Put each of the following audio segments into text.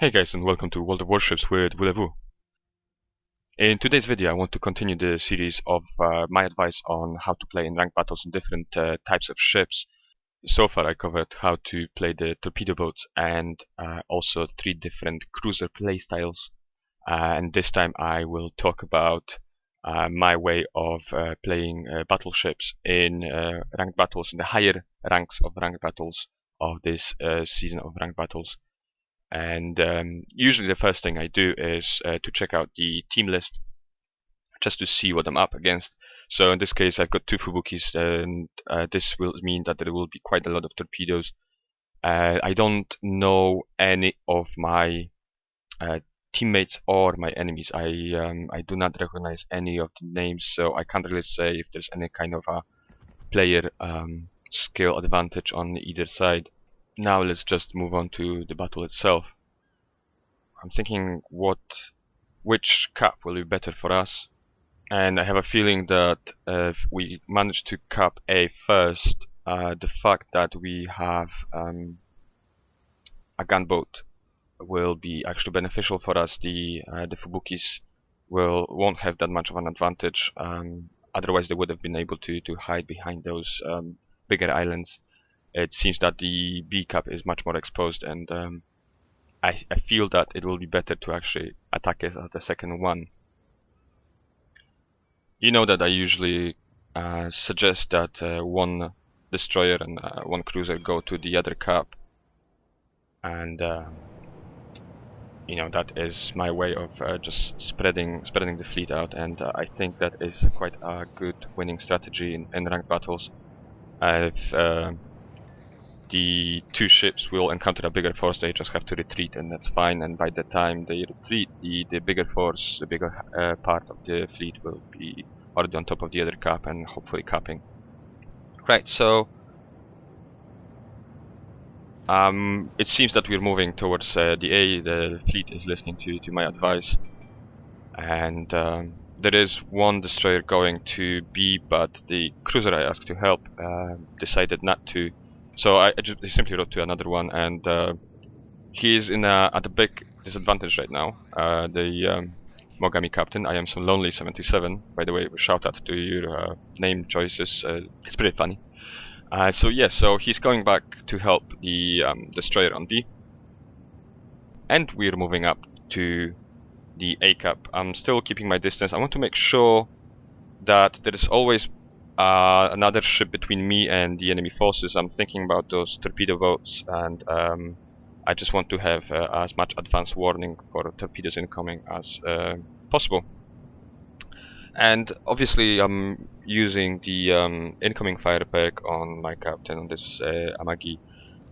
Hey guys, and welcome to World of Warships with Voulez-Vous. In today's video I want to continue the series of my advice on how to play in ranked battles in different types of ships. So far I covered how to play the torpedo boats and also 3 different cruiser playstyles. And this time I will talk about my way of playing battleships in ranked battles, in the higher ranks of ranked battles of this season of ranked battles. And usually the first thing I do is to check out the team list just to see what I'm up against. So in this case I've got 2 Fubukis, and this will mean that there will be quite a lot of torpedoes. I don't know any of my teammates or my enemies. I do not recognize any of the names, so I can't really say if there's any kind of a player skill advantage on either side. Now let's just move on to the battle itself. I'm thinking which cap will be better for us, and I have a feeling that if we manage to cap A first, the fact that we have a gunboat will be actually beneficial for us. The Fubukis won't have that much of an advantage. Otherwise, they would have been able to hide behind those bigger islands. It seems that the B cap is much more exposed, and I feel that it will be better to actually attack it as the second one. You know that I usually suggest that one destroyer and one cruiser go to the other cap, and you know, that is my way of just spreading the fleet out, and I think that is quite a good winning strategy in ranked battles. If the 2 ships will encounter a bigger force, they just have to retreat, and that's fine. And by the time they retreat, the bigger force, the bigger part of the fleet will be already on top of the other cap and hopefully capping. Right, so it seems that we're moving towards the A. The fleet is listening to my advice, and there is one destroyer going to B, but the cruiser I asked to help decided not to. So I just simply wrote to another one, and he is at a big disadvantage right now. The Mogami captain, I am so lonely 77. By the way, shout out to your name choices. It's pretty funny. So he's going back to help the destroyer on B, and we're moving up to the A cap. I'm still keeping my distance. I want to make sure that there is always another ship between me and the enemy forces. I'm thinking about those torpedo boats, and I just want to have as much advance warning for torpedoes incoming as possible. And obviously I'm using the incoming fire perk on my captain, on this Amagi.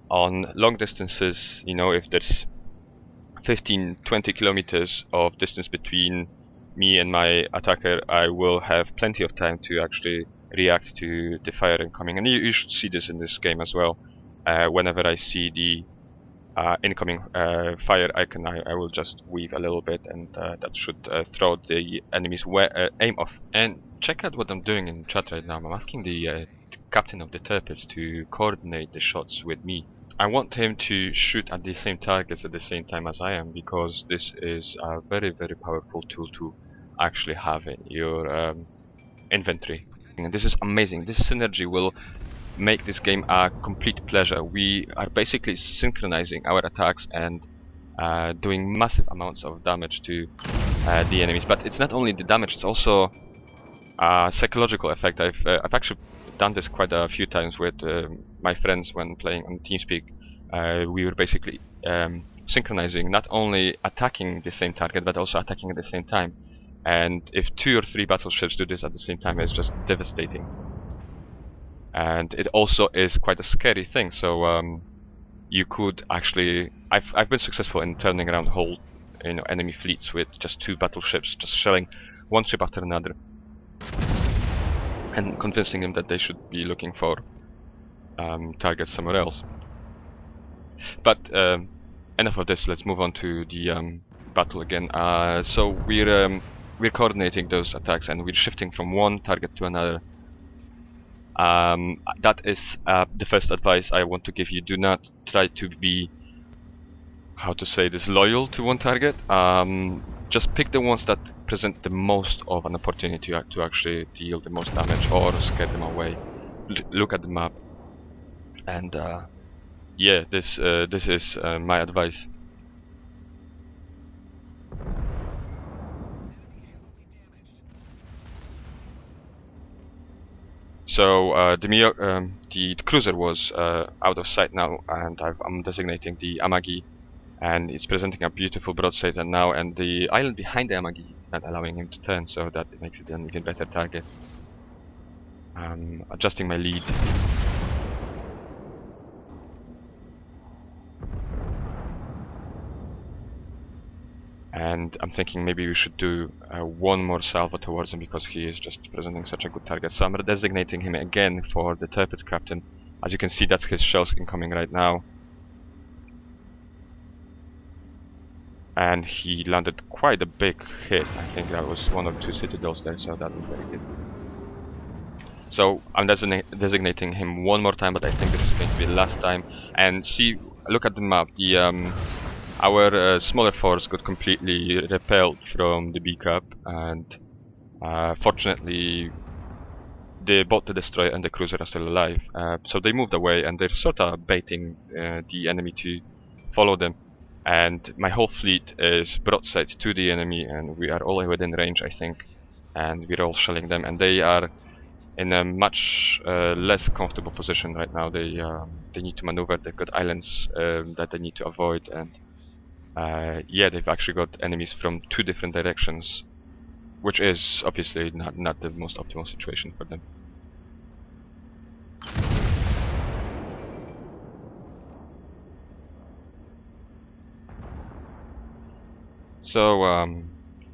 On long distances, you know, if there's 15-20 kilometers of distance between me and my attacker, I will have plenty of time to actually react to the fire incoming. And you should see this in this game as well. Whenever I see the incoming fire icon, I will just weave a little bit, and that should throw the enemy's aim off. And check out what I'm doing in chat right now. I'm asking the captain of the Turpets to coordinate the shots with me. I want him to shoot at the same targets at the same time as I am, because this is a very, very powerful tool to actually have in your inventory. And this is amazing. This synergy will make this game a complete pleasure. We are basically synchronizing our attacks and doing massive amounts of damage to the enemies. But it's not only the damage, it's also a psychological effect. I've actually done this quite a few times with my friends when playing on TeamSpeak. We were basically synchronizing, not only attacking the same target, but also attacking at the same time. And if 2 or 3 battleships do this at the same time, it's just devastating. And it also is quite a scary thing. So you could actually, I've been successful in turning around whole, you know, enemy fleets with just 2 battleships, just shelling one ship after another, and convincing them that they should be looking for targets somewhere else. But enough of this. Let's move on to the battle again. So we're coordinating those attacks, and we're shifting from one target to another. That is the first advice I want to give you. Do not try to be how to say this, loyal to one target. Just pick the ones that present the most of an opportunity to actually deal the most damage or scare them away. Look at the map, and yeah, this is my advice. So the cruiser was out of sight now, and I'm designating the Amagi, and it's presenting a beautiful broadside now, and the island behind the Amagi is not allowing him to turn, so that makes it an even better target. Adjusting my lead. And I'm thinking maybe we should do one more salvo towards him because he is just presenting such a good target. So I'm designating him again for the Turpitz captain. As you can see, that's his shells incoming right now. And he landed quite a big hit. I think that was 1 or 2 citadels there, so that was very good. So I'm designating him one more time, but I think this is going to be the last time. And see, look at the map. Our smaller force got completely repelled from the B Cup, and fortunately both the destroyer and the cruiser are still alive. So they moved away, and they're sort of baiting the enemy to follow them. And my whole fleet is broadside to the enemy, and we are all within range, I think. And we're all shelling them, and they are in a much less comfortable position right now. They need to maneuver. They've got islands that they need to avoid, and yeah, they've actually got enemies from 2 different directions, which is obviously not the most optimal situation for them. So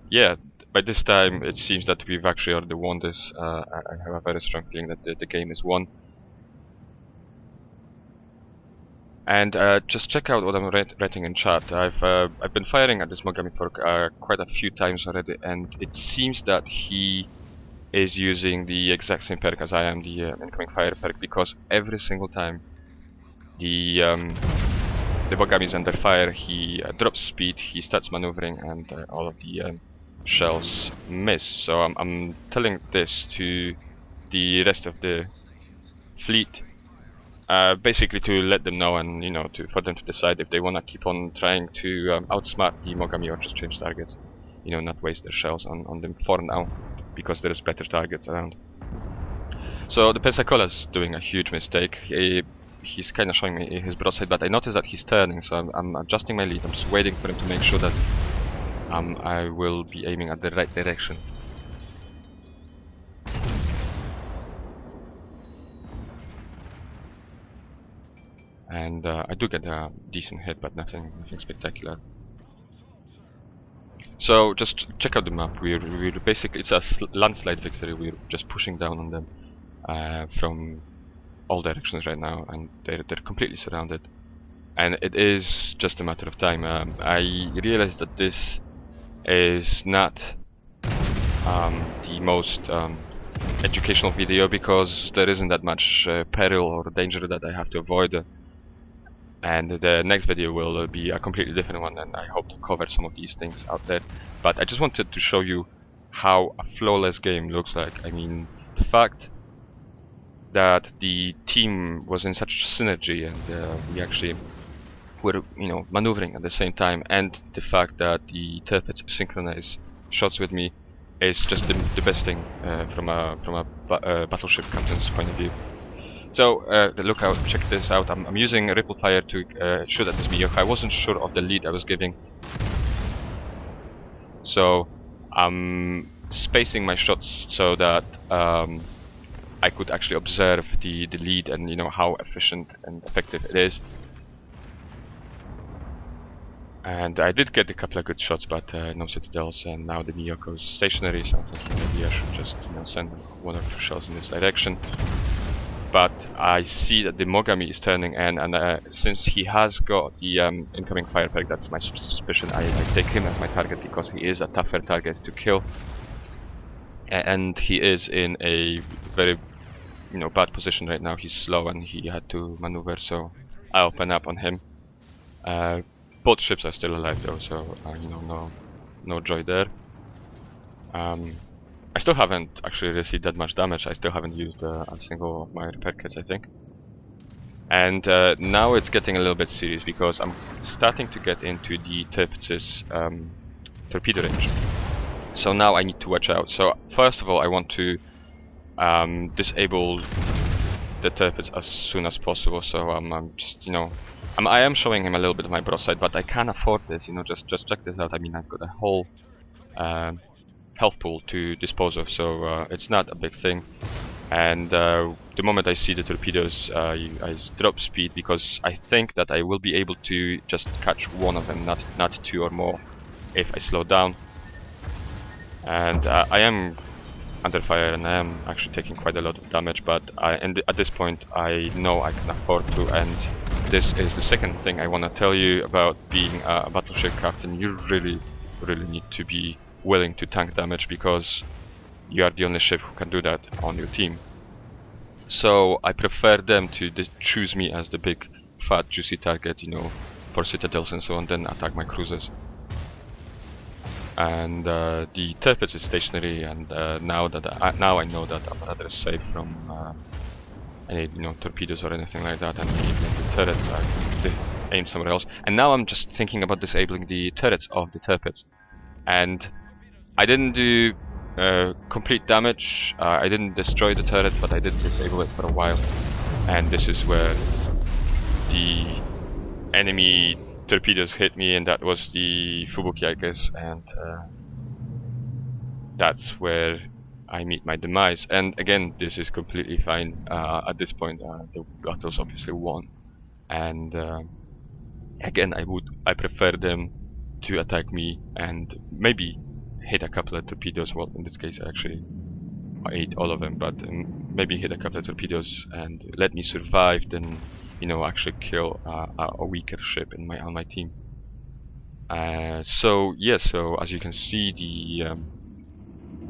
yeah, by this time it seems that we've actually already won this. I have a very strong feeling that the game is won. And just check out what I'm writing in chat. I've been firing at this Mogami for quite a few times already, and it seems that he is using the exact same perk as I am, the incoming fire perk, because every single time the Mogami is under fire, he drops speed, he starts maneuvering, and all of the shells miss. So I'm telling this to the rest of the fleet. Basically to let them know, and for them to decide if they want to keep on trying to outsmart the Mogami or just change targets, not waste their shells on them for now, because there's better targets around. So the Pensacola's doing a huge mistake. He's kind of showing me his broadside, but I noticed that he's turning, so I'm adjusting my lead. I'm just waiting for him to make sure that I will be aiming at the right direction. And I do get a decent hit, but nothing spectacular. So just check out the map. We're basically, it's a landslide victory. We're just pushing down on them from all directions right now, and they're completely surrounded. And it is just a matter of time. I realized that this is not the most educational video, because there isn't that much peril or danger that I have to avoid. And the next video will be a completely different one, and I hope to cover some of these things out there. But I just wanted to show you how a flawless game looks like. I mean, the fact that the team was in such synergy, and we actually were maneuvering at the same time, and the fact that the Turpitz synchronize shots with me is just the best thing from a battleship captain's point of view. So look out, check this out. I'm using ripple fire to shoot at this Miyoko. I wasn't sure of the lead I was giving, so I'm spacing my shots so that I could actually observe the lead and how efficient and effective it is. And I did get a couple of good shots, but no citadels, and now the Miyoko's stationary, so I'm thinking maybe I should just send 1 or 2 shells in this direction. But I see that the Mogami is turning, and since he has got the incoming fire perk, that's my suspicion. I take him as my target because he is a tougher target to kill, and he is in a very bad position right now. He's slow and he had to maneuver, so I open up on him. Both ships are still alive though, so you know, no joy there. I still haven't actually received that much damage. I still haven't used a single of my repair kits, I think. And now it's getting a little bit serious because I'm starting to get into the Tirpitz's torpedo range. So now I need to watch out. So first of all, I want to disable the Tirpitz as soon as possible. So I'm just, you know, I am showing him a little bit of my broadside, but I can't afford this. You know, just check this out. I mean, I've got a whole health pool to dispose of, so it's not a big thing. And the moment I see the torpedoes, I drop speed because I think that I will be able to just catch one of them, not two or more, if I slow down. And I am under fire and I am actually taking quite a lot of damage, but at this point I know I can afford to. And this is the second thing I want to tell you about being a battleship captain. You really need to be willing to tank damage because you are the only ship who can do that on your team. So I prefer them to choose me as the big fat juicy target, you know, for citadels and so on, then attack my cruisers. And the Tirpitz is stationary, and now I know that I'm rather safe from any, you know, torpedoes or anything like that, and the turrets are aimed somewhere else. And now I'm just thinking about disabling the turrets of the Tirpitz. And I didn't do complete damage. I didn't destroy the turret, but I did disable it for a while. And this is where the enemy torpedoes hit me, and that was the Fubuki, I guess, and that's where I meet my demise. And again, this is completely fine. At this point, the battle's obviously won, and again, I prefer them to attack me and maybe hit a couple of torpedoes. Well, in this case, I actually ate all of them, but maybe hit a couple of torpedoes and let me survive, then, you know, actually kill a weaker ship on my team. So yeah, so as you can see,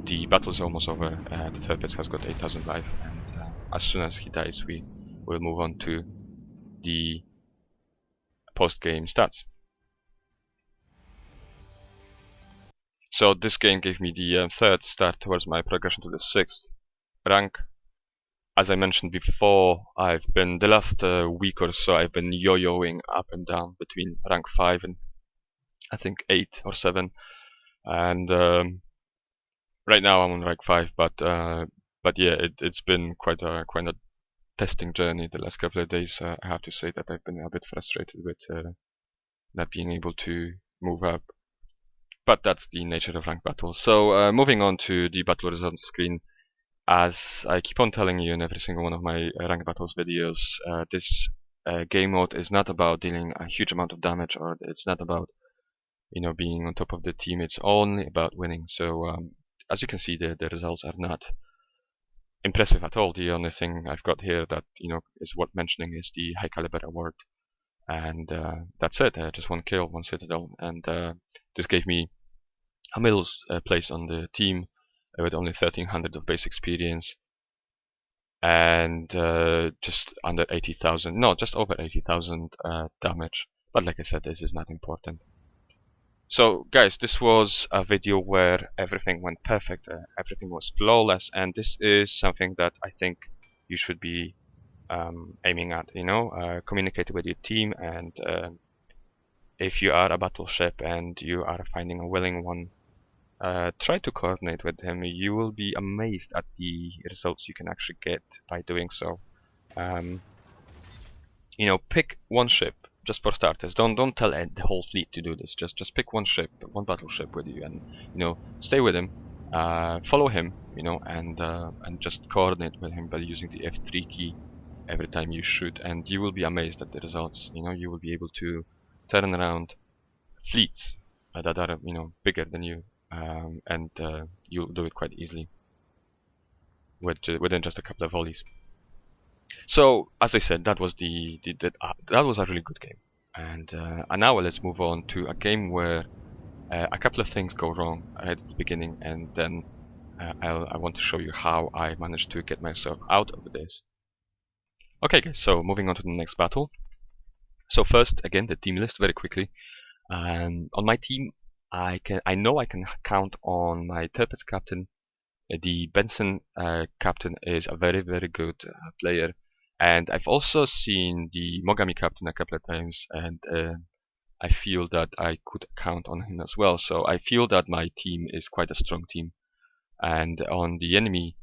the battle is almost over. The Tirpitz has got 8,000 life, and as soon as he dies, we will move on to the post-game stats. So this game gave me the third start towards my progression to the 6th rank. As I mentioned before, I've been, the last week or so, I've been yo-yoing up and down between rank 5 and I think 8 or 7. And right now I'm on rank 5, but yeah, it's been quite a testing journey the last couple of days. I have to say that I've been a bit frustrated with not being able to move up. But that's the nature of ranked battles. So moving on to the battle results screen, as I keep on telling you in every single one of my ranked battles videos, this game mode is not about dealing a huge amount of damage, or it's not about, you know, being on top of the team. It's only about winning. So as you can see, the results are not impressive at all. The only thing I've got here that, you know, is worth mentioning is the high caliber award, and that's it. Just one kill, one citadel, and this gave me a middle place on the team with only 1300 of base experience and just under 80,000, no, just over 80,000 damage. But like I said, this is not important. So guys, this was a video where everything went perfect, everything was flawless, and this is something that I think you should be aiming at, you know, communicate with your team, and if you are a battleship and you are finding a willing one, try to coordinate with him. You will be amazed at the results you can actually get by doing so. You know, pick one ship just for starters. Don't tell the whole fleet to do this. Just pick one ship, one battleship with you, and, you know, stay with him, follow him, you know, and just coordinate with him by using the F3 key every time you shoot, and you will be amazed at the results. You know, you will be able to turn around fleets that are, you know, bigger than you. And you'll do it quite easily within just a couple of volleys. So, as I said, that was that was a really good game, and now let's move on to a game where a couple of things go wrong right at the beginning, and then I want to show you how I managed to get myself out of this. Okay, guys. So moving on to the next battle. So first, again, the team list very quickly. On my team, I know I can count on my Tirpitz captain. The Benson captain is a very, very good player. And I've also seen the Mogami captain a couple of times, and I feel that I could count on him as well. So I feel that my team is quite a strong team. And on the enemy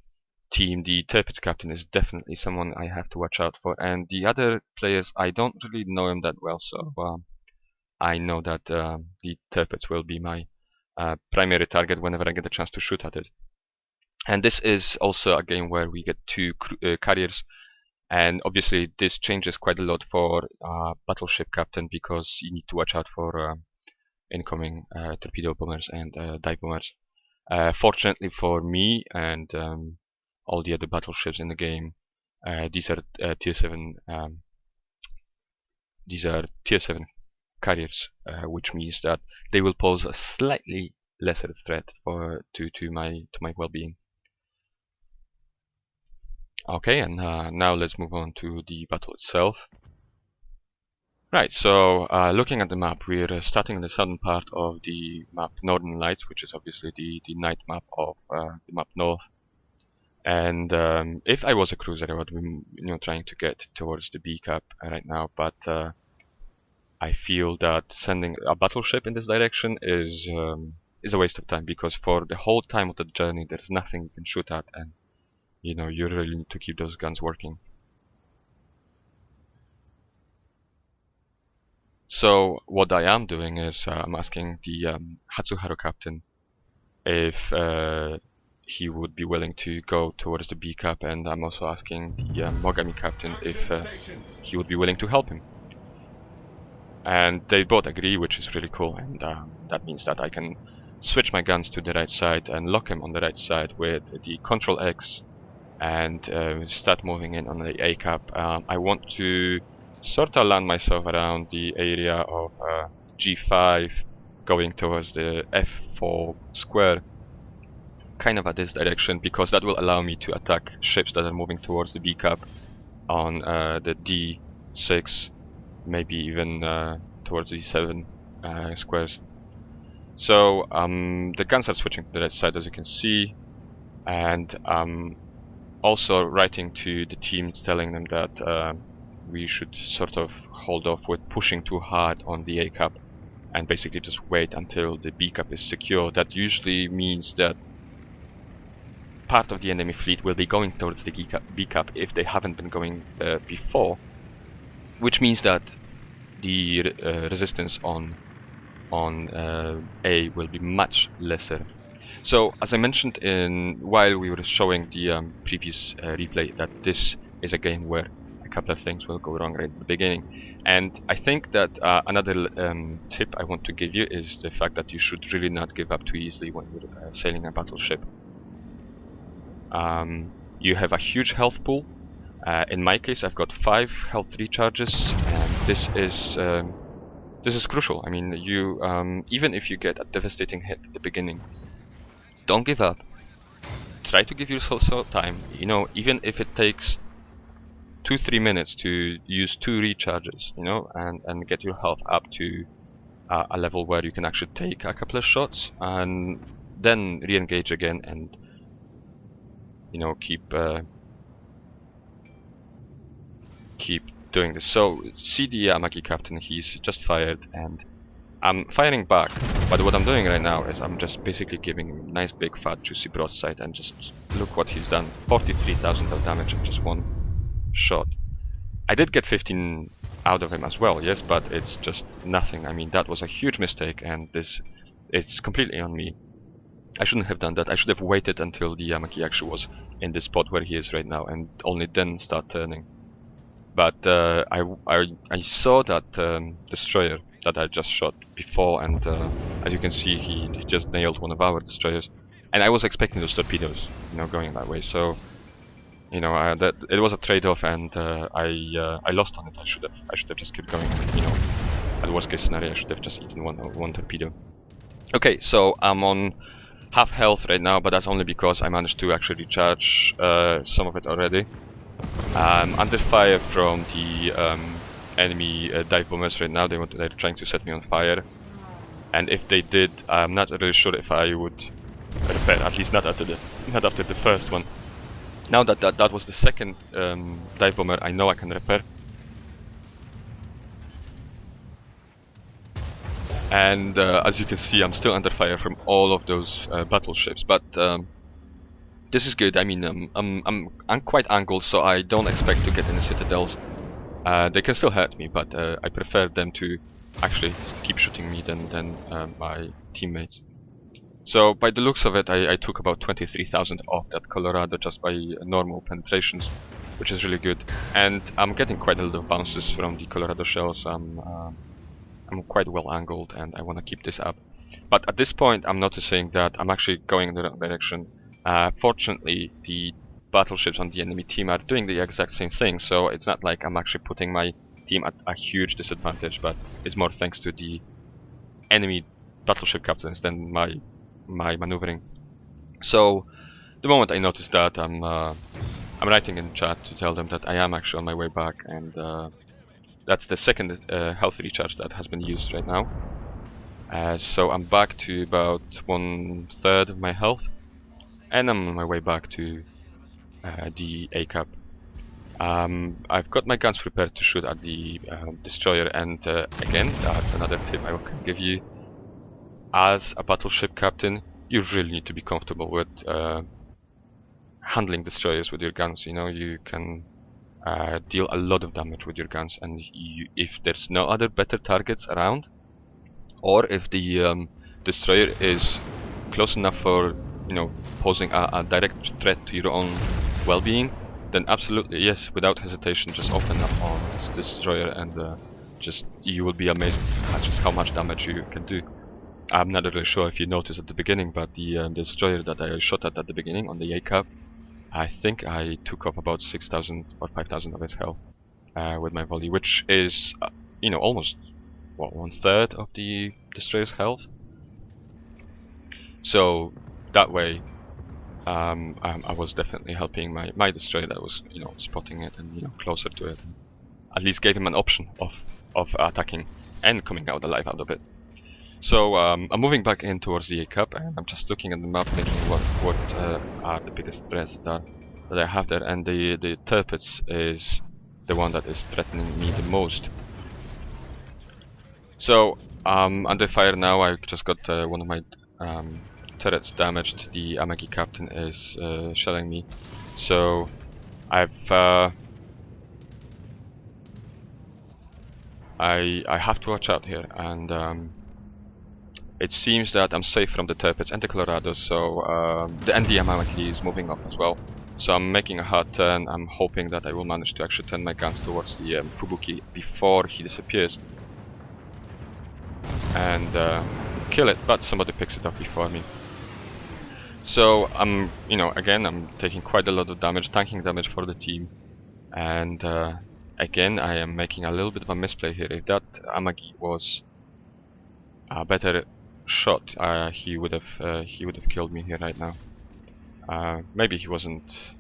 team, the Tirpitz captain is definitely someone I have to watch out for. And the other players, I don't really know him that well, so I know that the Tirpitz will be my primary target whenever I get a chance to shoot at it. And this is also a game where we get two carriers, and obviously this changes quite a lot for Battleship captain, because you need to watch out for incoming torpedo bombers and dive bombers. Fortunately for me and all the other battleships in the game, these are tier 7. These are tier 7 carriers, which means that they will pose a slightly lesser threat to my well-being. Okay, and now let's move on to the battle itself. Right, so looking at the map, we're starting in the southern part of the map Northern Lights, which is obviously the night map of the map North. And if I was a cruiser, I would be trying to get towards the B cap right now, but I feel that sending a battleship in this direction is a waste of time, because for the whole time of the journey there's nothing you can shoot at, and you really need to keep those guns working. So what I am doing is I'm asking the Hatsuharu captain if he would be willing to go towards the B cap, and I'm also asking the Mogami captain if he would be willing to help him. And they both agree, which is really cool, and that means that I can switch my guns to the right side and lock him on the right side with the Control X and start moving in on the A cap. I want to sort of land myself around the area of G5, going towards the F4 square, kind of at this direction, because that will allow me to attack ships that are moving towards the B cap on the D6, maybe even towards the 7 squares. So the guns are switching to the right side, as you can see, and also writing to the team, telling them that we should sort of hold off with pushing too hard on the A cap and basically just wait until the B cap is secure. That usually means that part of the enemy fleet will be going towards the B cap if they haven't been going there before, which means that the resistance on A will be much lesser. So, as I mentioned while we were showing the previous replay, that this is a game where a couple of things will go wrong right at the beginning. And I think that another tip I want to give you is the fact that you should really not give up too easily when you're sailing a battleship. You have a huge health pool. In my case, I've got 5 health recharges, and this is crucial. I mean, even if you get a devastating hit at the beginning, don't give up. Try to give yourself time. Even if it takes 2-3 minutes to use 2 recharges, and get your health up to a level where you can actually take a couple of shots, and then re-engage again, and keep doing this. So see the Amaki captain, he's just fired, and I'm firing back, but what I'm doing right now is I'm just basically giving him a nice big fat juicy broadside, and just look what he's done. 43,000 of damage in just one shot. I did get 15 out of him as well, yes, but it's just nothing. I mean, that was a huge mistake, and it's completely on me. I shouldn't have done that. I should have waited until the Yamaki actually was in the spot where he is right now, and only then start turning. But I saw that destroyer that I just shot before, and as you can see, he just nailed one of our destroyers, and I was expecting those torpedoes, going that way. So, that it was a trade-off, and I lost on it. I should have just kept going. At worst case scenario, I should have just eaten one torpedo. Okay, so I'm on half health right now, but that's only because I managed to actually recharge some of it already. Under fire from the enemy dive bombers right now. They're trying to set me on fire. and if they did, I'm not really sure if I would repair. At least not after the first one. Now that was the second dive bomber, I know I can repair. And as you can see, I'm still under fire from all of those battleships, but this is good. I mean, I'm quite angled, so I don't expect to get any citadels. They can still hurt me, but I prefer them to actually keep shooting me than my teammates. So by the looks of it, I took about 23,000 off that Colorado just by normal penetrations, which is really good. And I'm getting quite a lot of bounces from the Colorado shells. I'm quite well angled, and I want to keep this up. But at this point, I'm noticing that I'm actually going in the wrong direction. Fortunately, the battleships on the enemy team are doing the exact same thing, so it's not like I'm actually putting my team at a huge disadvantage, but it's more thanks to the enemy battleship captains than my maneuvering. So the moment I notice that, I'm writing in chat to tell them that I am actually on my way back, and that's the second health recharge that has been used right now. So I'm back to about 1/3 of my health, and I'm on my way back to the A cap. I've got my guns prepared to shoot at the destroyer, and again, that's another tip I can give you. As a battleship captain, you really need to be comfortable with handling destroyers with your guns. You know, you can deal a lot of damage with your guns, and if there's no other better targets around, or if the destroyer is close enough for, you know, posing a direct threat to your own well-being, then absolutely, yes, without hesitation, just open up on this destroyer, and just you will be amazed at just how much damage you can do. I'm not really sure if you noticed at the beginning, but the destroyer that I shot at the beginning on the A cap, I think I took up about 6,000 or 5,000 of its health with my volley, which is, you know, almost, what, 1/3 of the destroyer's health. So that way, I was definitely helping my destroyer that was, you know, spotting it and, you know, closer to it. At least gave him an option of attacking and coming out alive out of it. So I'm moving back in towards the A cap, and I'm just looking at the map, thinking what are the biggest threats that I have there, and the Tirpitz is the one that is threatening me the most. So under fire now. I just got one of my turrets damaged. The Amagi captain is shelling me, so I've I have to watch out here, and it seems that I'm safe from the Tirpitz and the Colorado, so the NDM Amagi is moving up as well. So I'm making a hard turn. I'm hoping that I will manage to actually turn my guns towards the Fubuki before he disappears and kill it, but somebody picks it up before me. So I'm, you know, again, I'm taking quite a lot of damage, tanking damage for the team, and again, I am making a little bit of a misplay here. If that Amagi was a better shot, he would have killed me here right now. Maybe he wasn't.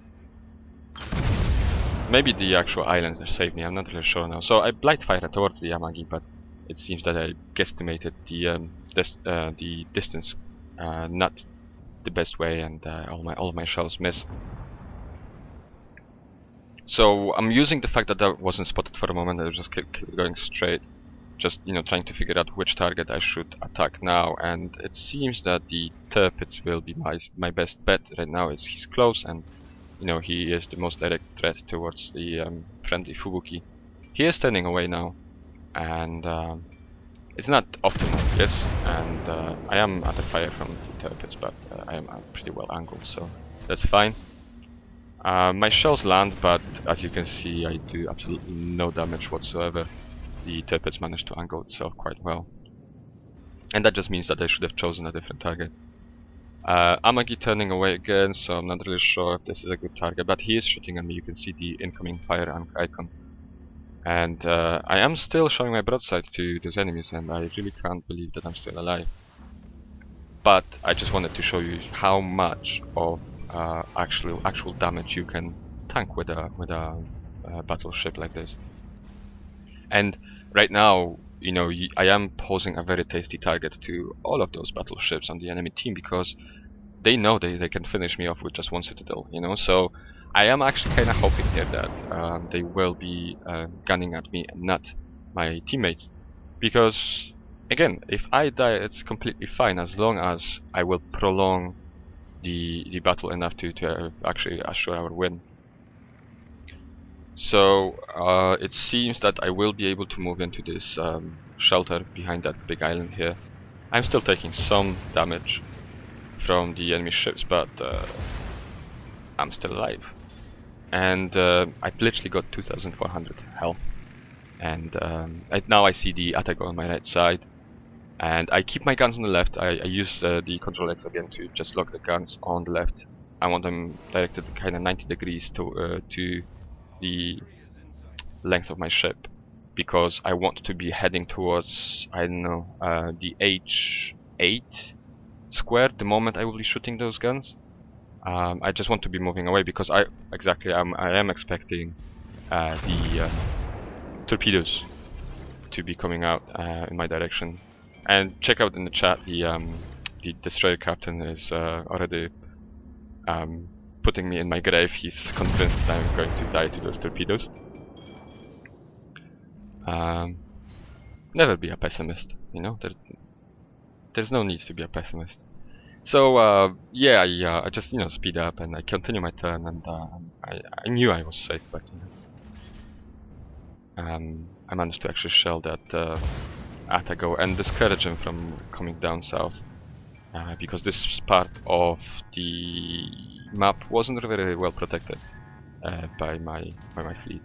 Maybe the actual Islander saved me. I'm not really sure now. So I blight fire towards the Yamagi, but it seems that I guesstimated the distance not the best way, and all of my shells miss. So I'm using the fact that that wasn't spotted for a moment. I just kept going straight, just, you know, trying to figure out which target I should attack now. And it seems that the Tirpitz will be my best bet right now. He's close, and, you know, he is the most direct threat towards the friendly Fubuki. He is turning away now, and it's not optimal, yes, and I am under fire from the Tirpitz, but I am pretty well angled, so that's fine. My shells land, but as you can see, I do absolutely no damage whatsoever. The Tirpitz managed to angle itself quite well, and that just means that I should have chosen a different target. Amagi turning away again, so I'm not really sure if this is a good target, but he is shooting at me. You can see the incoming fire icon. And I am still showing my broadside to those enemies, and I really can't believe that I'm still alive. But I just wanted to show you how much of actual damage you can tank with a battleship like this. And right now, you know, I am posing a very tasty target to all of those battleships on the enemy team, because they know they can finish me off with just one citadel, you know. So I am actually kind of hoping here that they will be gunning at me and not my teammates, because again, if I die, it's completely fine as long as I will prolong the battle enough to actually assure our win. So it seems that I will be able to move into this shelter behind that big island here. I'm still taking some damage from the enemy ships, but I'm still alive. And I literally got 2,400 health. And now I see the attack on my right side. And I keep my guns on the left. I use the control X again to just lock the guns on the left. I want them directed kind of 90 degrees to the length of my ship, because I want to be heading towards, I don't know, the H8 square the moment I will be shooting those guns. I just want to be moving away, because I am expecting the torpedoes to be coming out in my direction. And check out in the chat, the destroyer captain is already putting me in my grave. He's convinced that I'm going to die to those torpedoes. Never be a pessimist, you know. There's no need to be a pessimist. So yeah, I just speed up and I continue my turn, and I knew I was safe, but I managed to actually shell that Atago and discourage him from coming down south, because this part of the map wasn't very well protected by my fleet.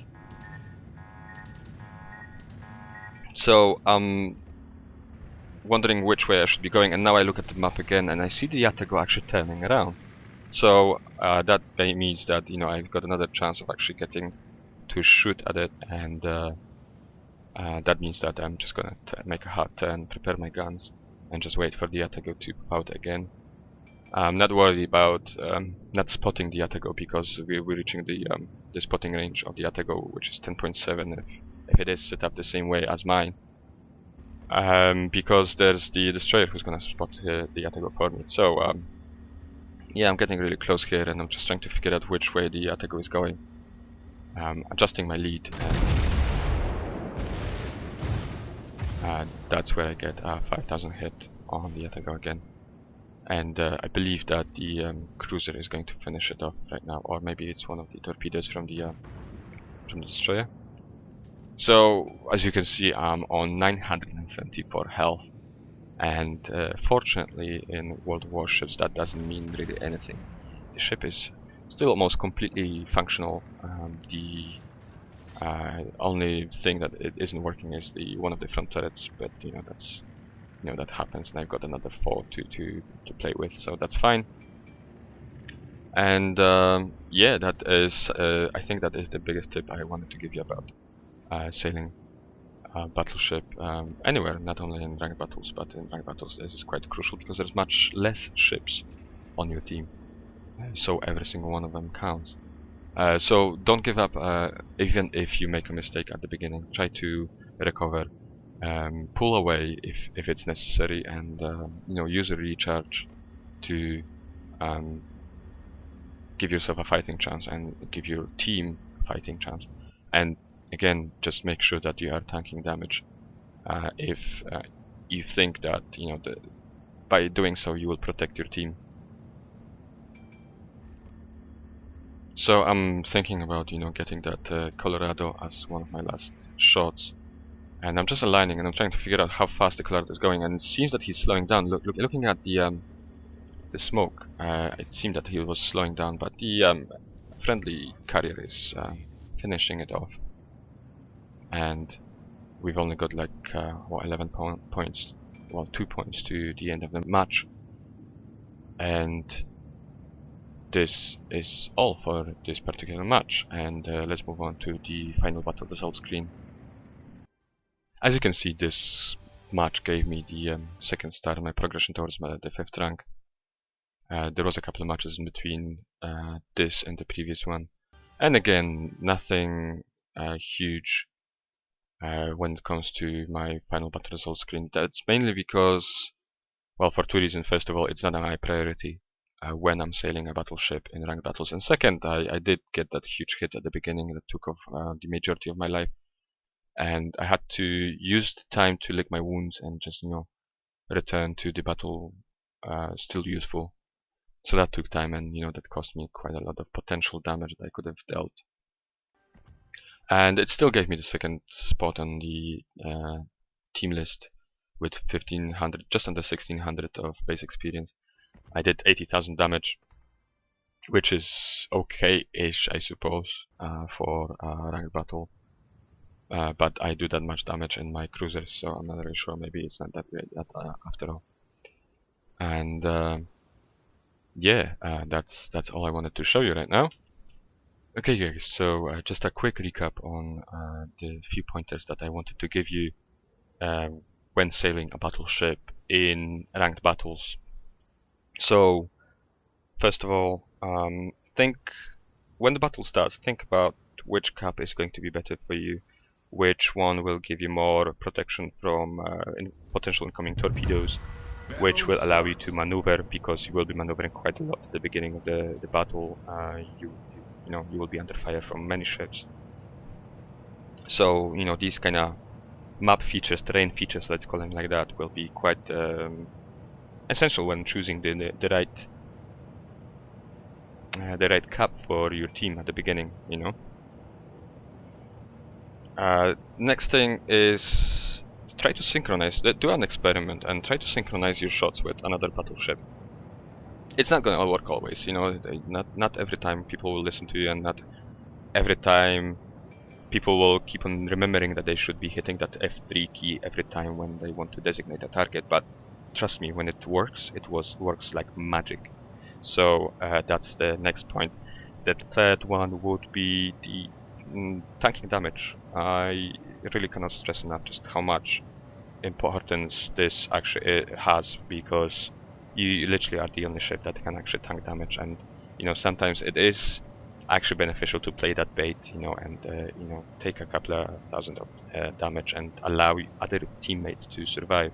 So I'm wondering which way I should be going, and now I look at the map again and I see the Atago actually turning around. So that means that I've got another chance of actually getting to shoot at it, and that means that I'm just gonna make a hard turn, prepare my guns, and just wait for the Atago to pop out again. I'm not worried about not spotting the Atago, because we're reaching the spotting range of the Atago, which is 10.7 if it is set up the same way as mine. Because there's the destroyer who's gonna spot the Atago for me. So yeah, I'm getting really close here, and I'm just trying to figure out which way the Atago is going. Adjusting my lead, and that's where I get 5,000 hit on the Atago again. And I believe that the cruiser is going to finish it off right now, or maybe it's one of the torpedoes from the destroyer. So as you can see, I'm on 974 health, and fortunately in World Warships that doesn't mean really anything. The ship is still almost completely functional. The only thing that it isn't working is one of the front turrets, but that's that happens, and I've got another 4 to play with, so that's fine. And yeah, that is I think that is the biggest tip I wanted to give you about sailing battleship anywhere, not only in ranked battles, but in ranked battles this is quite crucial, because there's much less ships on your team, so every single one of them counts. So don't give up, even if you make a mistake at the beginning. Try to recover, pull away if it's necessary, and use a recharge to give yourself a fighting chance and give your team a fighting chance. And again, just make sure that you are tanking damage. If you think that by doing so you will protect your team. So I'm thinking about getting that Colorado as one of my last shots, and I'm just aligning and I'm trying to figure out how fast the Colorado is going, and it seems that he's slowing down. Looking at the smoke, it seemed that he was slowing down, but the friendly carrier is finishing it off, and we've only got like 11 points, well 2 points to the end of the match, and this is all for this particular match. And let's move on to the final battle result screen. As you can see, this match gave me the second star in my progression towards the 5th rank. There was a couple of matches in between this and the previous one, and again nothing huge when it comes to my final battle results screen. That's mainly because, well, for two reasons. First of all, it's not a high priority when I'm sailing a battleship in ranked battles. And second, I did get that huge hit at the beginning that took off the majority of my life. And I had to use the time to lick my wounds and just, return to the battle still useful. So that took time, and that cost me quite a lot of potential damage that I could have dealt. And it still gave me the second spot on the team list with 1500, just under 1600 of base experience. I did 80,000 damage, which is okay-ish, I suppose, for a ranked battle. But I do that much damage in my cruisers, so I'm not really sure. Maybe it's not that great after all. And yeah, that's all I wanted to show you right now. Okay guys, so just a quick recap on the few pointers that I wanted to give you when sailing a battleship in ranked battles. So first of all, when the battle starts, think about which cap is going to be better for you, which one will give you more protection from potential incoming torpedoes, which will allow you to maneuver, because you will be maneuvering quite a lot at the beginning of the battle. You will be under fire from many ships. So these kind of map features, terrain features, let's call them like that, will be quite essential when choosing the right cap for your team at the beginning. Next thing is try to synchronize. Do an experiment and try to synchronize your shots with another battleship. It's not going to work always, not every time people will listen to you, and not every time people will keep on remembering that they should be hitting that F3 key every time when they want to designate a target. But trust me, when it works, works like magic. So that's the next point. The third one would be the tanking damage. I really cannot stress enough just how much importance this actually has, because you literally are the only ship that can actually tank damage, and sometimes it is actually beneficial to play that bait, and take a couple of thousand of damage and allow other teammates to survive.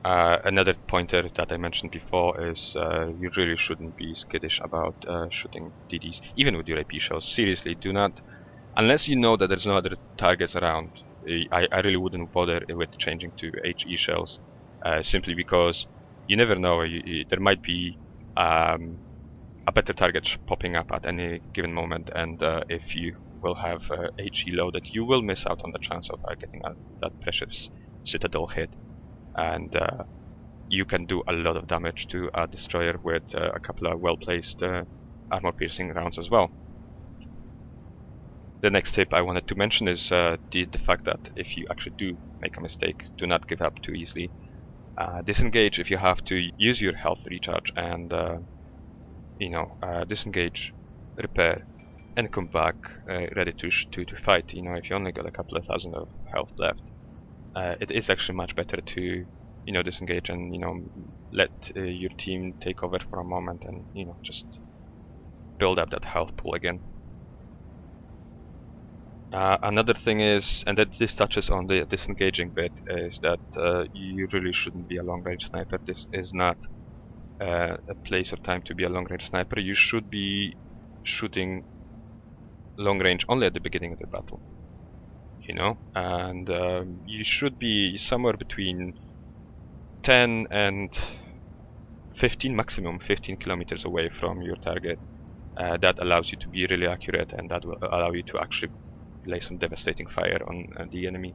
Another pointer that I mentioned before is you really shouldn't be skittish about shooting DDs, even with your AP shells. Seriously, do not, unless you know that there's no other targets around. I really wouldn't bother with changing to HE shells, simply because you never know. There might be a better target popping up at any given moment, and if you will have HE loaded, you will miss out on the chance of getting that precious citadel hit. And you can do a lot of damage to a destroyer with a couple of well-placed armor-piercing rounds as well. The next tip I wanted to mention is the fact that if you actually do make a mistake, do not give up too easily. Disengage if you have to. Use your health recharge and disengage, repair, and come back ready to fight. If you only got a couple of thousand of health left, it is actually much better to disengage and let your team take over for a moment and just build up that health pool again. Another thing is, and that this touches on the disengaging bit, is that you really shouldn't be a long-range sniper. This is not a place or time to be a long-range sniper. You should be shooting long-range only at the beginning of the battle, and you should be somewhere between 10 and 15, maximum 15 kilometers away from your target. That allows you to be really accurate, and that will allow you to actually lay some devastating fire on the enemy.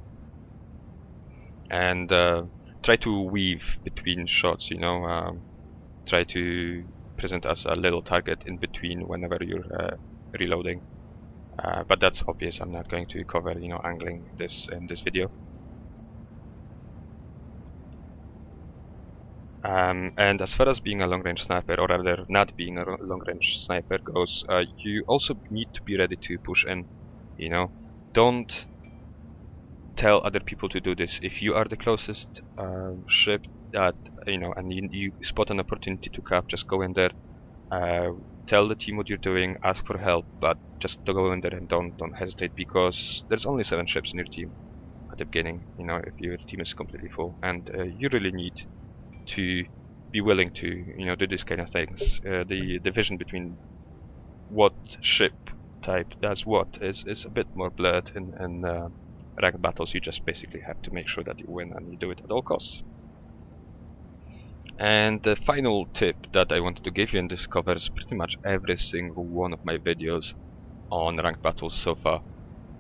And try to weave between shots, try to present as a little target in between whenever you're reloading. But that's obvious. I'm not going to cover angling this in this video. And as far as being a long-range sniper, or rather not being a long-range sniper goes, you also need to be ready to push in. Don't tell other people to do this. If you are the closest ship that and you spot an opportunity to cap, just go in there, tell the team what you're doing, ask for help, but just to go in there and don't hesitate, because there's only 7 ships in your team at the beginning. You know, if your team is completely full, and you really need to be willing to, you know, do these kind of things. The division between what ship type does what is a bit more blurred in ranked battles. You just basically have to make sure that you win, and you do it at all costs. And the final tip that I wanted to give you, and this covers pretty much every single one of my videos on ranked battles so far,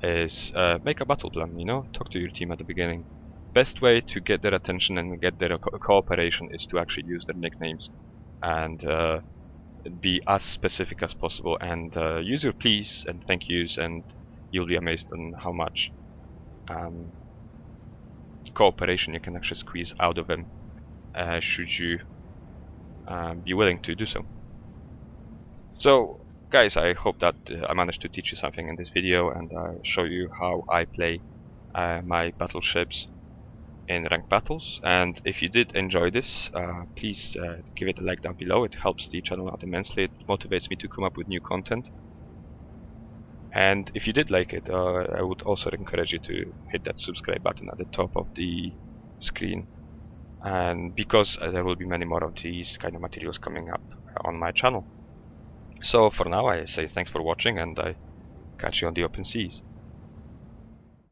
is make a battle plan. You know, talk to your team at the beginning. Best way to get their attention and get their cooperation is to actually use their nicknames and be as specific as possible, and use your please and thank yous, and you'll be amazed on how much cooperation you can actually squeeze out of them, should you be willing to do so. So guys, I hope that I managed to teach you something in this video and show you how I play my battleships in ranked battles. And if you did enjoy this, please give it a like down below. It helps the channel out immensely. It motivates me to come up with new content. And if you did like it, I would also encourage you to hit that subscribe button at the top of the screen, and because there will be many more of these kind of materials coming up on my channel. So for now, I say thanks for watching, and I catch you on the open seas.